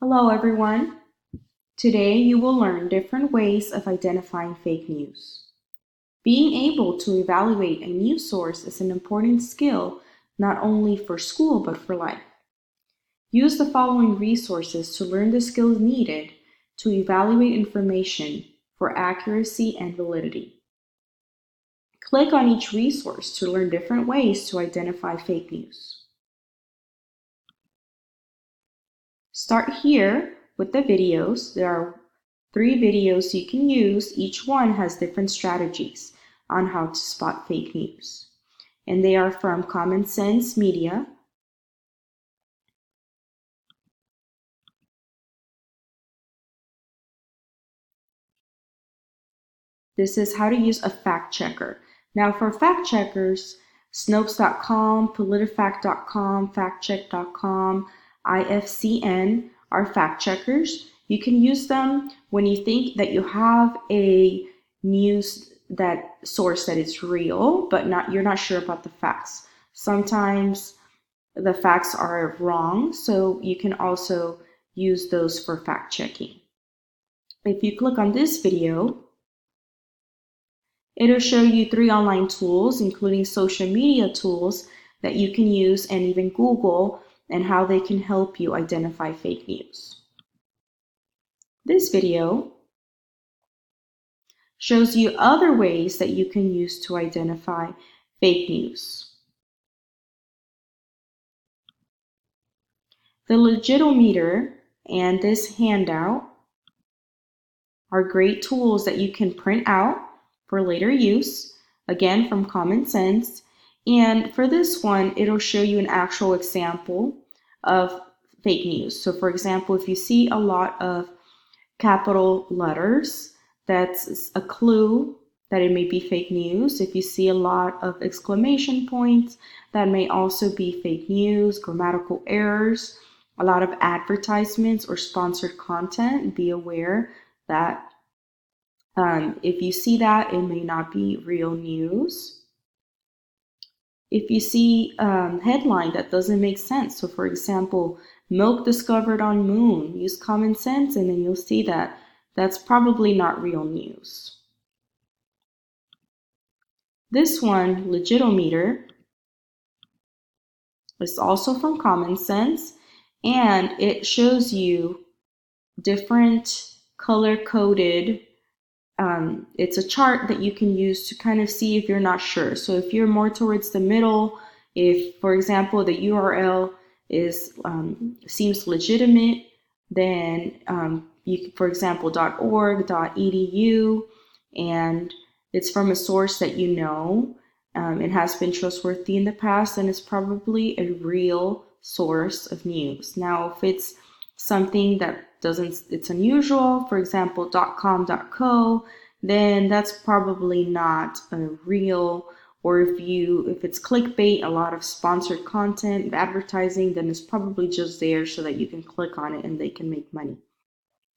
Hello everyone. Today you will learn different ways of identifying fake news. Being able to evaluate a news source is an important skill not only for school but for life. Use the following resources to learn the skills needed to evaluate information for accuracy and validity. Click on each resource to learn different ways to identify fake news. Start here with the videos. There are 3 videos you can use. Each one has different strategies on how to spot fake news. And they are from Common Sense Media, this is how to use a fact checker. Now for fact checkers, Snopes.com, PolitiFact.com, FactCheck.com, IFCN are fact checkers. You can use them when you think that you have a news that source that is real, but you're not sure about the facts. Sometimes the facts are wrong, so you can also use those for fact checking. If you click on this video, it'll show you 3 online tools, including social media tools that you can use, and even Google, and how they can help you identify fake news. This video shows you other ways that you can use to identify fake news. The Legitometer and this handout are great tools that you can print out for later use, again from Common Sense. And for this one, it'll show you an actual example of fake news. So for example, if you see a lot of capital letters, that's a clue that it may be fake news. If you see a lot of exclamation points, that may also be fake news. Grammatical errors, a lot of advertisements or sponsored content, be aware that if you see that, it may not be real news. If you see headline that doesn't make sense, so for example, milk discovered on moon, use common sense and then you'll see that that's probably not real news. This one, Legitometer, is also from Common Sense, and it shows you different color-coded it's a chart that you can use to kind of see if you're not sure. So if you're more towards the middle, if, for example, the URL is seems legitimate, then you, for example, .org, .edu, and it's from a source that you know, it has been trustworthy in the past, and it's probably a real source of news. Now, if it's something that it's unusual, for example, .com, .co, then that's probably not a real, or if it's clickbait, a lot of sponsored content, advertising, then it's probably just there so that you can click on it and they can make money.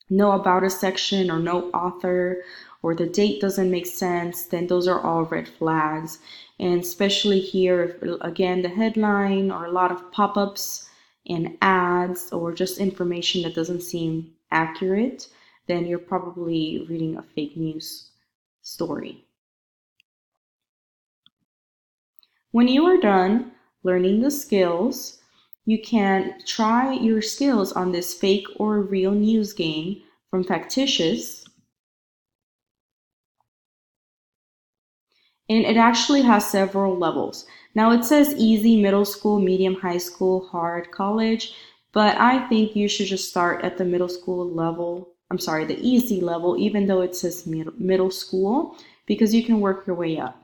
No about us section or no author, or the date doesn't make sense, then those are all red flags. And especially here, if, again, the headline or a lot of pop-ups and ads or just information that doesn't seem accurate, then you're probably reading a fake news story. When you are done learning the skills, you can try your skills on this fake or real news game from Factitious. And it actually has several levels. Now it says easy, middle school, medium, high school, hard, college, but I think you should just start at the middle school level. I'm sorry, the easy level, even though it says middle school, because you can work your way up.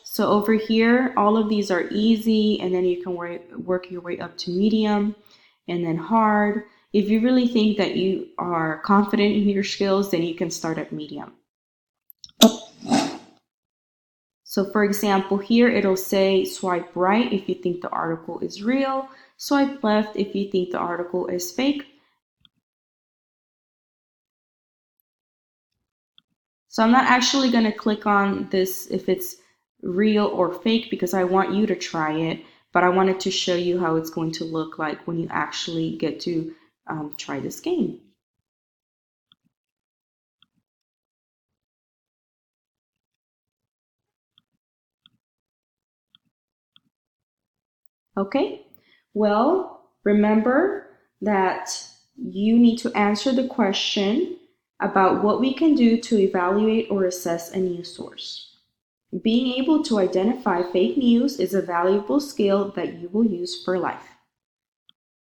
So over here, all of these are easy, and then you can work your way up to medium and then hard. If you really think that you are confident in your skills, then you can start at medium. So for example, here it'll say swipe right if you think the article is real, swipe left if you think the article is fake. So I'm not actually going to click on this if it's real or fake because I want you to try it, but I wanted to show you how it's going to look like when you actually get to try this game. Okay, well, remember that you need to answer the question about what we can do to evaluate or assess a news source. Being able to identify fake news is a valuable skill that you will use for life.